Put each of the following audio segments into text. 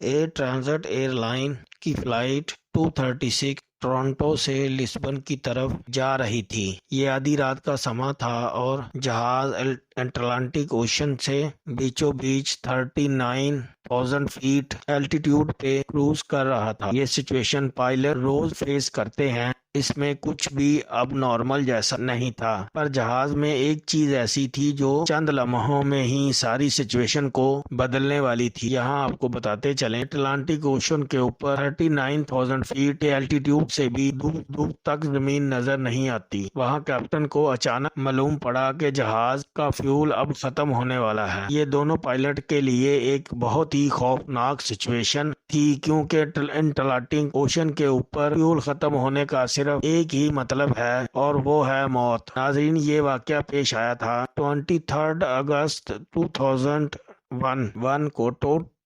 Year Transat air line کی flight 236 Toronto سے لسبن کی طرف جا رہی تھی۔ یہ آدھی رات کا سماں تھا اور جہاز اٹلانٹک اوشن سے بیچوں بیچ 39,000 فیٹ الٹیٹیوڈ پہ کروز کر رہا تھا۔ یہ سچویشن پائلٹ روز فیس کرتے ہیں، اس میں کچھ بھی اب نارمل جیسا نہیں تھا، پر جہاز میں ایک چیز ایسی تھی جو چند لمحوں میں ہی ساری سچویشن کو بدلنے والی تھی۔ یہاں آپ کو بتاتے چلیں، اٹلانٹک اوشن کے اوپر 39,000 فیٹ کے الٹیٹیوڈ سے بھی دور دور تک زمین نظر نہیں آتی۔ وہاں کیپٹن کو اچانک معلوم پڑا کہ جہاز کا فیول اب ختم ہونے والا ہے۔ یہ دونوں پائلٹ کے لیے ایک بہت ہی خوفناک سچویشن تھی، کیونکہ اٹلانٹک اوشن کے اوپر فیول ختم ہونے کا صرف ایک ہی مطلب ہے، اور وہ ہے موت۔ ناظرین، یہ واقعہ پیش آیا تھا 23 اگست 2001 کو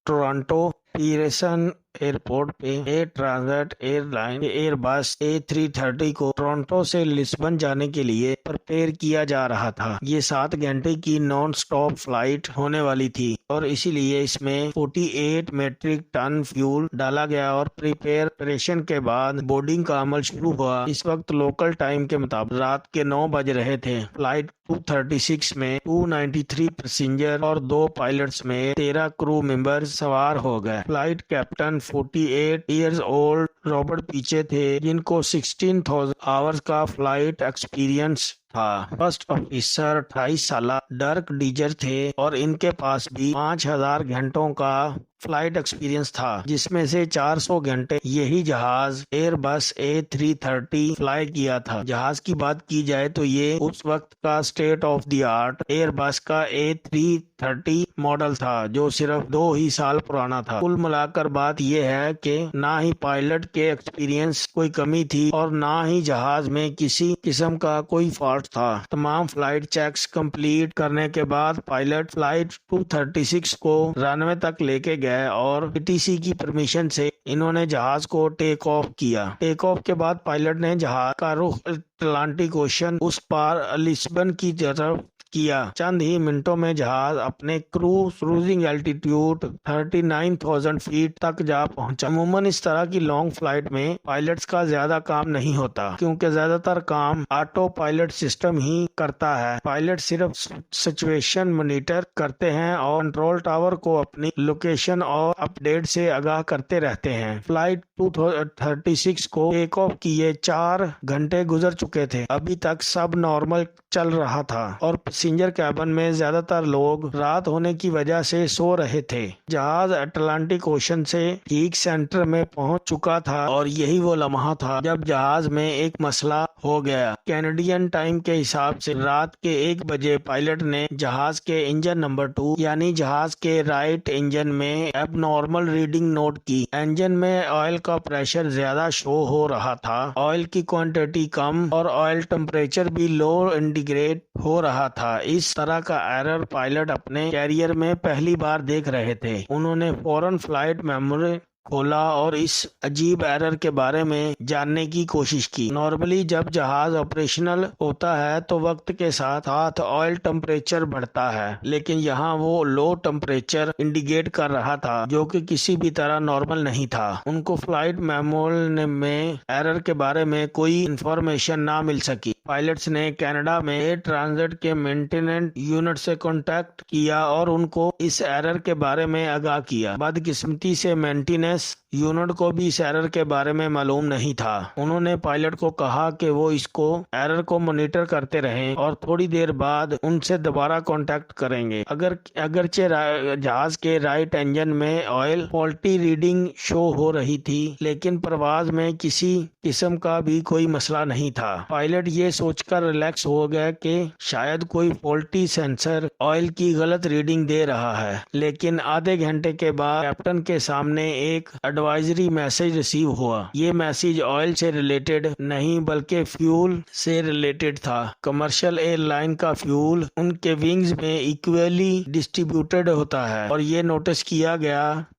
ٹورانٹو پیئرسن ایئرپورٹ پہ Air Transat airline Airbus A330 کو ٹورنٹو سے لسبن جانے کے لیے پرپیئر کیا جا رہا تھا۔ یہ 7 گھنٹے کی نان سٹاپ فلائٹ ہونے والی تھی، اور اسی لیے اس میں 48 میٹرک ٹن فیول ڈالا گیا، اور پریپریشن کے بعد بورڈنگ کا عمل شروع ہوا۔ اس وقت لوکل ٹائم کے مطابق رات کے 9 بج رہے تھے۔ فلائٹ 236 میں 293 پیسنجر اور 2 پائلٹس میں 13 کرو ممبر سوار ہو گئے۔ Flight captain 48 years old Robert پیچھے تھے، جن کو 16,000 آورز کا فلائٹ ایکسپیرینس تھا۔ فرسٹ آفیسر 28 سالہ ڈرک ڈیجر تھے، اور ان کے پاس بھی 5,000 گھنٹوں کا فلائٹ ایکسپیرینس تھا، جس میں سے 400 گھنٹے یہی جہاز ایئر بس A330 فلائی کیا تھا۔ جہاز کی بات کی جائے تو یہ اس وقت کا state of the art Airbus کا A330 ماڈل تھا، جو صرف 2 ہی سال پرانا تھا۔ کل ملا کر بات یہ ہے کہ نہ ہی پائلٹ کے ایکسپیرینس کوئی کمی تھی، اور نہ ہی جہاز میں کسی قسم کا کوئی فالٹ تھا۔ تمام فلائٹ چیکس کمپلیٹ کرنے کے بعد پائلٹ فلائٹ 236 کو رن وے تک لے کے گئے، اور ATC کی پرمیشن سے انہوں نے جہاز کو ٹیک آف کیا۔ ٹیک آف کے بعد پائلٹ نے جہاز کا رخ اٹلانٹک اوشن اس پار لسبن کی طرف کیا۔ چند ہی منٹوں میں جہاز اپنے کروزنگ الٹیٹیوڈ 39,000 فیٹ تک جا پہنچا۔ عموماً اس طرح کی لانگ فلائٹ میں پائلٹس کا زیادہ کام نہیں ہوتا، کیونکہ زیادہ تر کام آٹو پائلٹ سسٹم ہی کرتا ہے۔ پائلٹ صرف سچویشن مانیٹر کرتے ہیں اور کنٹرول ٹاور کو اپنی لوکیشن اور اپ ڈیٹ سے آگاہ کرتے رہتے ہیں۔ فلائٹ 236 کو ٹیک آف کیے 4 گھنٹے گزر چکے تھے، ابھی تک سب نارمل چل رہا تھا، اور پیسنجر کیبن میں زیادہ تر لوگ رات ہونے کی وجہ سے سو رہے تھے۔ جہاز اٹلانٹک اوشن سے ٹھیک سینٹر میں پہنچ چکا تھا، اور یہی وہ لمحہ تھا جب جہاز میں ایک مسئلہ ہو گیا۔ کینیڈین ٹائم کے حساب سے رات کے 1 بجے پائلٹ نے جہاز کے انجن نمبر 2 یعنی جہاز کے رائٹ انجن میں ایب نارمل ریڈنگ نوٹ کی۔ انجن میں آئل کا پریشر زیادہ شو ہو رہا تھا، آئل کی کوانٹٹی کم، اور آئل ٹمپریچر بھی لو انڈیکیٹ ہو رہا تھا۔ اس طرح کا ایرر پائلٹ اپنے کیریئر میں پہلی بار دیکھ رہے تھے۔ انہوں نے فوراً فلائٹ میموری کھولا اور اس عجیب ایرر کے بارے میں جاننے کی کوشش کی۔ نارملی جب جہاز آپریشنل ہوتا ہے تو وقت کے ساتھ ساتھ آئل ٹمپریچر بڑھتا ہے، لیکن یہاں وہ لو ٹمپریچر انڈیکیٹ کر رہا تھا، جو کہ کسی بھی طرح نارمل نہیں تھا۔ ان کو فلائٹ میموری میں ایرر کے بارے میں کوئی انفارمیشن نہ مل سکی۔ پائلٹس نے کینیڈا میں ایئر ٹرانزٹ کے مینٹیننس یونٹ سے کانٹیکٹ کیا اور ان کو اس ایرر کے بارے میں آگاہ کیا۔ بدقسمتی سے مینٹیننس یونٹ کو بھی اس ایرر کے بارے میں معلوم نہیں تھا۔ انہوں نے پائلٹ کو کہا کہ وہ اس ایرر کو مانیٹر کرتے رہیں اور تھوڑی دیر بعد ان سے دوبارہ کانٹیکٹ کریں گے۔ اگرچہ جہاز کے رائٹ انجن میں آئل فالٹی ریڈنگ شو ہو رہی تھی، لیکن پرواز میں کسی قسم کا بھی کوئی مسئلہ نہیں تھا۔ پائلٹ یہ سوچ کر ریلیکس ہو گئے کہ شاید کوئی فالٹی سینسر آئل کی غلط ریڈنگ دے رہا ہے، لیکن آدھے گھنٹے کے بعد کیپٹن کے سامنے ایک ایڈوائزری میسج ریسیو ہوا۔ یہ میسج آئل سے ریلیٹڈ نہیں بلکہ فیول سے ریلیٹڈ تھا۔ کمرشل ایئر لائن کا فیول ان کے ونگز میں ایکولی ڈسٹریبیوٹڈ ہوتا ہے، اور یہ نوٹس کیا گیا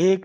1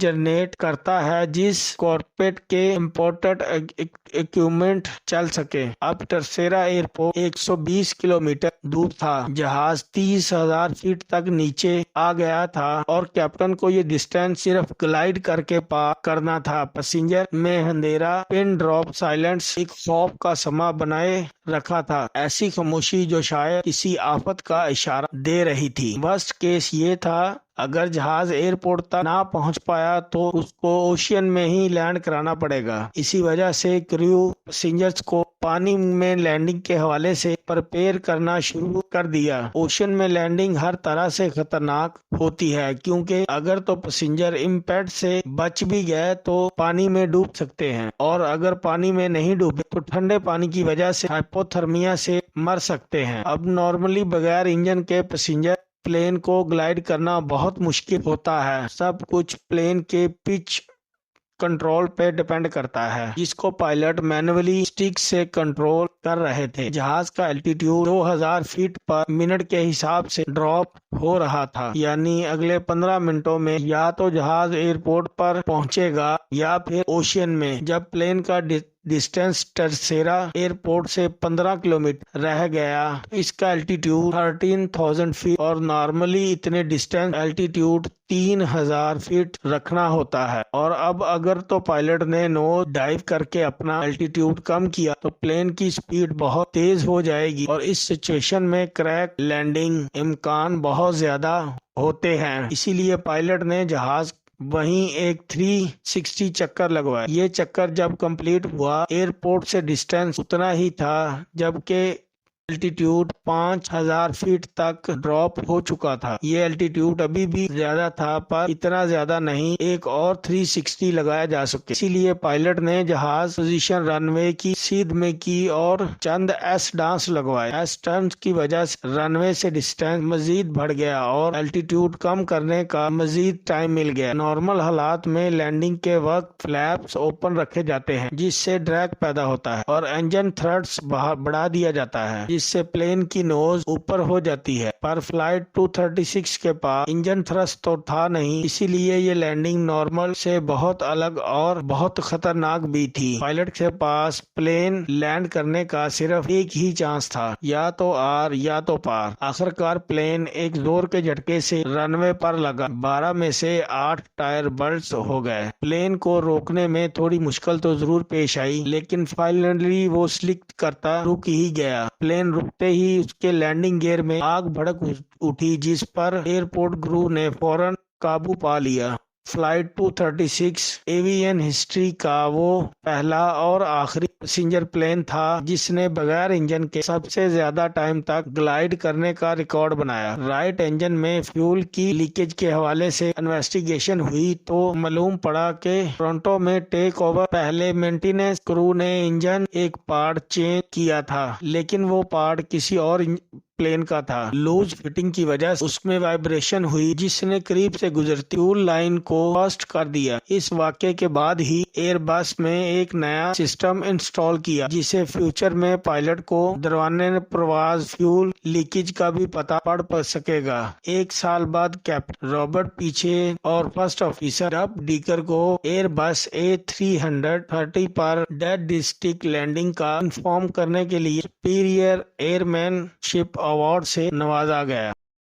جنریٹ کرتا ہے جس کارپیٹ کے امپورٹڈ اکوپمنٹ چل سکے۔ اب ٹرسیرا ایئرپورٹ 120 کلومیٹر دور تھا، جہاز 30,000 فیٹ تک نیچے آ گیا تھا اور کیپٹن کو یہ ڈسٹینس صرف گلائیڈ کر کے پار کرنا تھا۔ پیسنجر میں اندھیرا، پن ڈراپ سائلنس ایک خوف کا سما بنائے رکھا تھا، ایسی خاموشی جو شاید کسی آفت کا اشارہ دے رہی تھی۔ ورسٹ کیس یہ تھا اگر جہاز ایئرپورٹ تک نہ پہنچ پایا تو اس کو اوشین میں ہی لینڈ کرانا پڑے گا۔ اسی وجہ سے کریو پیسنجرز کو پانی میں لینڈنگ کے حوالے سے پرپیئر کرنا شروع کر دیا۔ اوشین میں لینڈنگ ہر طرح سے خطرناک ہوتی ہے کیونکہ اگر تو پیسنجر امپیکٹ سے بچ بھی گئے تو پانی میں ڈوب سکتے ہیں، اور اگر پانی میں نہیں ڈوبے تو ٹھنڈے پانی کی وجہ سے ہائپوتھرمیا سے مر سکتے ہیں۔ اب نارملی بغیر انجن کے پیسنجر پلین کو گلائیڈ کرنا بہت مشکل ہوتا ہے۔ سب کچھ پلین کے پچ کنٹرول پہ ڈیپینڈ کرتا ہے، جس کو پائلٹ مینولی اسٹک سے کنٹرول کر رہے تھے۔ جہاز کا الٹیٹیوڈ 2000 فیٹ پر منٹ کے حساب سے ڈراپ ہو رہا تھا، یعنی اگلے 15 منٹوں میں یا تو جہاز ایئرپورٹ پر پہنچے گا یا پھر اوشین میں۔ جب پلین کا ڈسٹینس ٹرسیرا ایئرپورٹ سے 15 کلومیٹر رہ گیا، اس کا الٹیٹیوڈ 13,000 فیٹ اور نارملی اتنے ڈسٹینس الٹیٹیوڈ 3,000 فیٹ رکھنا ہوتا ہے، اور اب اگر تو پائلٹ نے نوز ڈائیو کر کے اپنا الٹیٹیوڈ کم کیا تو پلین کی سپیڈ بہت تیز ہو جائے گی اور اس سچویشن میں کریک لینڈنگ امکان بہت زیادہ ہوتے ہیں۔ اسی لیے پائلٹ نے جہاز وہیں ایک 360 چکر لگوائے۔ یہ چکر جب کمپلیٹ ہوا، ایئرپورٹ سے ڈسٹینس اتنا ہی تھا جبکہ الٹیٹیوڈ 5,000 فیٹ تک ڈراپ ہو چکا تھا۔ یہ الٹیٹیوڈ ابھی بھی زیادہ تھا پر اتنا زیادہ نہیں ایک اور 360 لگایا جا سکے۔ اسی لیے پائلٹ نے جہاز پوزیشن رن وے کی سیدھ میں کی اور چند ایس ڈانس لگوائے۔ ایس ڈانس کی وجہ سے رن وے سے ڈسٹینس مزید بڑھ گیا اور الٹیٹیوڈ کم کرنے کا مزید ٹائم مل گیا۔ نارمل حالات میں لینڈنگ کے وقت فلیپس اوپن رکھے جاتے ہیں جس سے ڈریگ پیدا ہوتا ہے اور انجن تھرسٹ بڑھا دیا جاتا ہے جس سے پلین کی نوز اوپر ہو جاتی ہے، پر فلائٹ 236 کے پاس انجن تھرسٹ تو تھا نہیں، اسی لیے یہ لینڈنگ نارمل سے بہت الگ اور بہت خطرناک بھی تھی۔ پائلٹ کے پاس پلین لینڈ کرنے کا صرف ایک ہی چانس تھا، یا تو آر یا تو پار۔ آخرکار پلین ایک زور کے جھٹکے سے رن وے پر لگا، 12 میں سے 8 ٹائر بلٹس ہو گئے۔ پلین کو روکنے میں تھوڑی مشکل تو ضرور پیش آئی لیکن فائنلی وہ سلک کرتا رک ہی گیا۔ پلین رکتے ہی اس کے لینڈنگ گیئر میں آگ بھڑک اٹھی جس پر ایئرپورٹ کرو نے فوراً قابو پا لیا۔ فلائٹ 236 ایویئن ہسٹری کا وہ پہلا اور آخری پیسنجر پلین تھا جس نے بغیر انجن کے سب سے زیادہ ٹائم تک گلائیڈ کرنے کا ریکارڈ بنایا۔ رائٹ انجن میں فیول کی لیکیج کے حوالے سے انویسٹیگیشن ہوئی تو معلوم پڑا کہ ٹورنٹو میں ٹیک اوور پہلے مینٹیننس کرو نے انجن ایک پارٹ چینج کیا تھا، لیکن وہ پارٹ کسی اور پلین کا تھا۔ لوز فٹنگ کی وجہ سے اس میں وائبریشن ہوئی جس نے قریب سے گزرتی فیول لائن کو برسٹ کر دیا۔ اس واقعے کے بعد ہی ایئر بس میں ایک نیا سسٹم انسٹال کیا جسے فیوچر میں پائلٹ کو دوران پرواز فیول لیکیج کا بھی پتہ پڑ سکے گا۔ 1 سال بعد کیپٹن رابرٹ پیچھے اور فرسٹ آفیسر ڈب ڈیکر کو ایئر بس A330 پر ڈیڈ ڈسٹک لینڈنگ کا انفارم کرنے کے لیے سپیریئر ایئر مین شپ ایوارڈ سے نوازا گیا۔